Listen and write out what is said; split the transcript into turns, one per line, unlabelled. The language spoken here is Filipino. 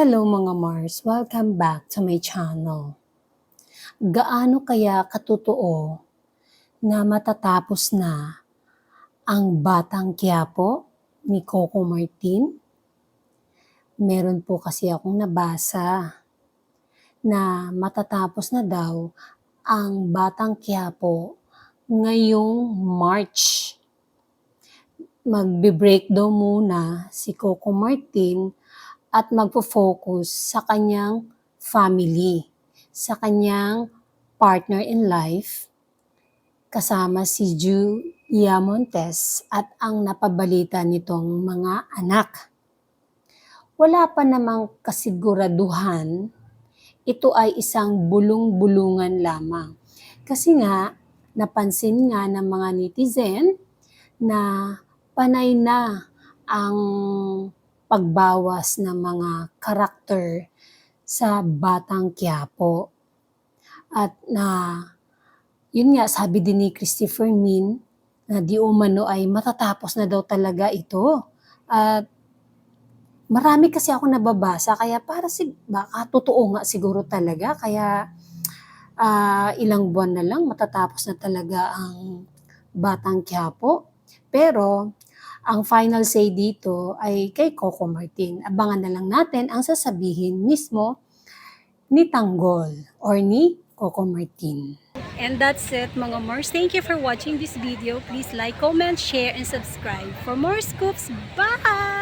Hello mga Mars, welcome back to my channel. Gaano kaya katotoo na matatapos na ang Batang Quiapo ni Coco Martin? Meron po kasi akong nabasa na matatapos na daw ang Batang Quiapo ngayong March. Magbe-break daw muna si Coco Martin at magpo-focus sa kanyang family, sa kanyang partner in life, kasama si Julia Montes at ang napabalita nitong mga anak. Wala pa namang kasiguraduhan, ito ay isang bulong-bulungan lamang. Kasi nga, napansin nga ng mga netizen na panay na ang pagbawas ng mga karakter sa Batang Quiapo. At yun nga, sabi din ni Christopher Min na di umano ay matatapos na daw talaga ito. At marami kasi ako nababasa, kaya baka totoo nga siguro talaga. Kaya ilang buwan na lang matatapos na talaga ang Batang Quiapo. Pero ang final say dito ay kay Coco Martin. Abangan na lang natin ang sasabihin mismo ni Tanggol or ni Coco Martin. And that's it mga Mars. Thank you for watching this video. Please like, comment, share, and subscribe for more scoops. Bye!